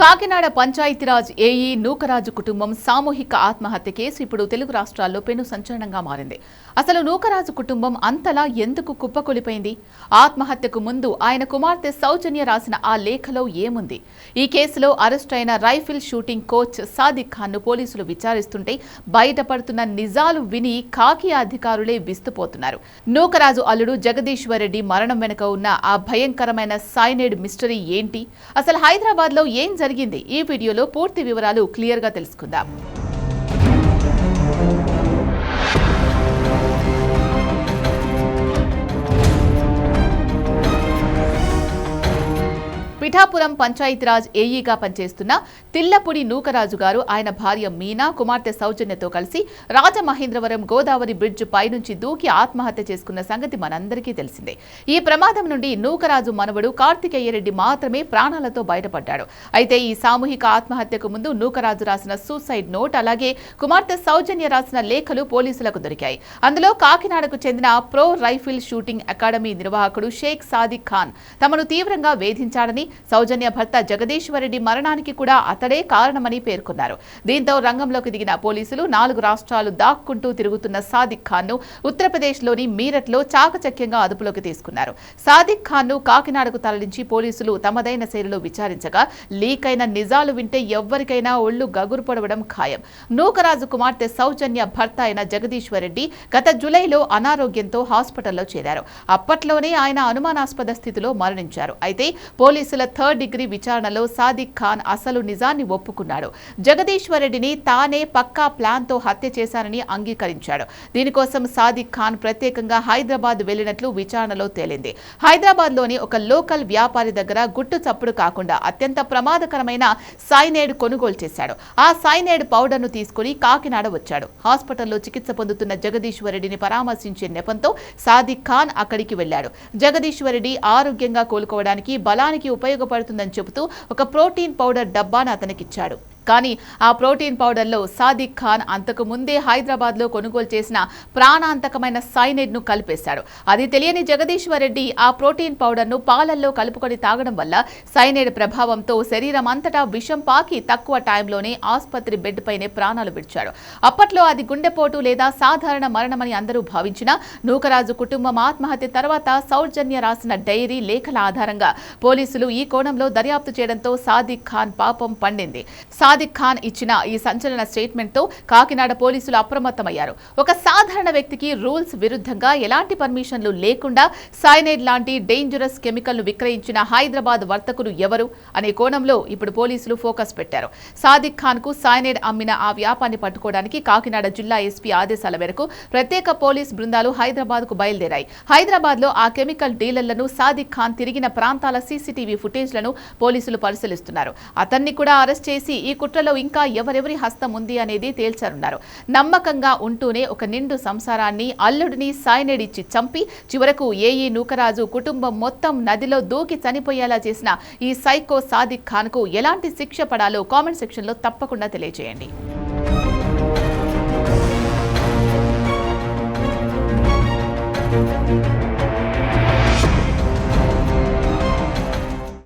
Kakinada Panchayati Raj AE Nookaraju కుటుంబం సామూహిక ఆత్మహత్య కేసు ఇప్పుడు తెలుగు రాష్ట్రాల్లో పెను సంచలనంగా మారింది. అసలు నూకరాజు కుటుంబం అంతలా ఎందుకు కుప్పకొలిపోయింది? ఆత్మహత్యకు ముందు ఆయన కుమార్తె సౌజన్య రాసిన ఆ లేఖలో ఏముంది? ఈ కేసులో అరెస్ట్ అయిన రైఫిల్ షూటింగ్ కోచ్ సాదిక్ ఖాన్ను పోలీసులు విచారిస్తుంటే బయటపడుతున్న నిజాలు విని కాకి అధికారులే విస్తుపోతున్నారు. నూకరాజు అల్లుడు జగదీశ్వర్ రెడ్డి మరణం వెనుక ఉన్న ఆ భయంకరమైన సైనైడ్ మిస్టరీ ఏంటి? అసలు హైదరాబాద్లో ఏం జరిగింది? ఈ వీడియోలో పూర్తి వివరాలు క్లియర్ గా తెలుసుకుందాం. పిఠాపురం పంచాయతీరాజ్ ఏఈగా పనిచేస్తున్న తిల్లపుడి నూకరాజు గారు ఆయన భార్య మీనా, కుమార్తె సౌజన్యతో కలిసి రాజమహేంద్రవరం గోదావరి బ్రిడ్జ్ పైనుంచి దూకి ఆత్మహత్య చేసుకున్న సంగతి మనందరికీ తెలిసిందే. ఈ ప్రమాదం నుండి నూకరాజు మనవడు కార్తికేయరెడ్డి మాత్రమే ప్రాణాలతో బయటపడ్డాడు. అయితే ఈ సామూహిక ఆత్మహత్యకు ముందు నూకరాజు రాసిన సూసైడ్ నోట్, అలాగే కుమార్తె సౌజన్య రాసిన లేఖలు పోలీసులకు దొరికాయి. అందులో కాకినాడకు చెందిన ప్రో రైఫిల్ షూటింగ్ అకాడమీ నిర్వాహకుడు షేక్ సాదిక్ ఖాన్ తమను తీవ్రంగా వేధించాడని, సౌజన్య భర్త జగదీశ్వర్ రెడ్డి మరణానికి కూడా అతడే కారణమని పేర్కొన్నారు. దీంతో రంగంలోకి దిగిన పోలీసులు 4 రాష్ట్రాలు దాక్కుంటూ తిరుగుతున్న సాదిక్ ఖాన్ను ఉత్తరప్రదేశ్లోని మీరట్లో చాకచక్యంగా అదుపులోకి తీసుకున్నారు. సాదిక్ ఖాన్ను కాకినాడకు తరలించి పోలీసులు తమదైన శైలిలో విచారించగా లీక్ అయిన నిజాలు వింటే ఎవ్వరికైనా ఒళ్లు గగురు పొడవడం ఖాయం. నూకరాజు కుమార్తె సౌజన్య భర్త అయిన జగదీశ్వర్ రెడ్డి గత జూలైలో అనారోగ్యంతో హాస్పిటల్లో చేరారు. అప్పట్లోనే ఆయన అనుమానాస్పద స్థితిలో మరణించారు. అయితే పోలీసుల 3rd డిగ్రీ విచారణలో సాదిక్ ఖాన్ అసలు నిజాన్ని ఒప్పుకున్నాడు. జగదీశ్వర్ రెడ్డిని తానే పక్కా ప్లాన్తో హత్య చేశానని అంగీకరించాడు. దీనికోసం సాదిక్ ఖాన్ ప్రత్యేకంగా హైదరాబాద్ వెళ్లినట్లు విచారణలో తేలింది. హైదరాబాద్లోని ఒక లోకల్ వ్యాపారి దగ్గర గుట్టు చప్పుడు కాకుండా అత్యంత ప్రమాదకరమైన సైనైడ్ కొనుగోలు చేశాడు. ఆ సైనైడ్ పౌడర్ను తీసుకుని కాకినాడ వచ్చాడు. హాస్పిటల్లో చికిత్స పొందుతున్న జగదీశ్వర్ రెడ్డిని పరామర్శించే నెపంతో సాదిక్ ఖాన్ అక్కడికి వెళ్లాడు. జగదీశ్వర్ రెడ్డి ఆరోగ్యంగా కోలుకోవడానికి బలానికి ఉపయోగపడుతుందని చెబుతూ ఒక ప్రోటీన్ పౌడర్ డబ్బాను అతనికిచ్చాడు. కానీ ఆ ప్రోటీన్ పౌడర్లో సాదిక్ ఖాన్ అంతకు ముందే హైదరాబాద్లో కొనుగోలు చేసిన ప్రాణాంతకమైన సైనైడ్ ను కలిపేశాడు. అది తెలియని జగదీశ్వర్ రెడ్డి ఆ ప్రోటీన్ పౌడర్ను పాలల్లో కలుపుకొని తాగడం వల్ల సైనైడ్ ప్రభావంతో శరీరం అంతటా విషం పాకి తక్కువ టైంలోనే ఆసుపత్రి బెడ్ పైనే ప్రాణాలు విడిచాడు. అప్పట్లో అది గుండెపోటు లేదా సాధారణ మరణమని అందరూ భావించిన నూకరాజు కుటుంబం ఆత్మహత్య తర్వాత సౌజన్య రాసిన డైరీ లేఖల ఆధారంగా పోలీసులు ఈ కోణంలో దర్యాప్తు చేయడంతో సాదిక్ ఖాన్ పాపం పండింది. సాదిక్ ఖాన్ ఇచ్చిన ఈ సంచలన స్టేట్మెంట్ తో కాకినాడ పోలీసులు అప్రమత్తమయ్యారు. ఒక సాధారణ వ్యక్తికి రూల్స్ విరుద్ధంగా ఎలాంటి పర్మిషన్లు లేకుండా సైనైడ్ లాంటి డేంజరస్ కెమికల్ ను విక్రయించిన హైదరాబాద్ వర్తకులు ఎవరు అనే కోణంలో ఇప్పుడు పోలీసులు ఫోకస్ పెట్టారు. సాదిక్ ఖాన్ కు సైనైడ్ అమ్మిన ఆ వ్యాపాన్ని పట్టుకోవడానికి కాకినాడ జిల్లా ఎస్పీ ఆదేశాల మేరకు ప్రత్యేక పోలీస్ బృందాలు హైదరాబాద్ కు బయలుదేరాయి. హైదరాబాద్ లో ఆ కెమికల్ డీలర్లను, సాదిక్ ఖాన్ తిరిగిన ప్రాంతాల సీసీటీవీ ఫుటేజ్లను పోలీసులు పరిశీలిస్తున్నారు. అతన్ని కూడా అరెస్ట్ చేసి ఈ కుట్రలో ఇంకా ఎవరెవరి హస్తం ఉంది అనేది తేల్చనున్నారు. నమ్మకంగా ఉంటూనే ఒక నిండు సంసారాన్ని, అల్లుడిని సైనైడ్ ఇచ్చి చంపి చివరకు ఏఈ నూకరాజు కుటుంబం మొత్తం నదిలో దూకి చనిపోయేలా చేసిన ఈ సైకో సాదిక్ ఖాన్ కు ఎలాంటి శిక్ష పడాలో కామెంట్ సెక్షన్ లో తప్పకుండా తెలియజేయండి.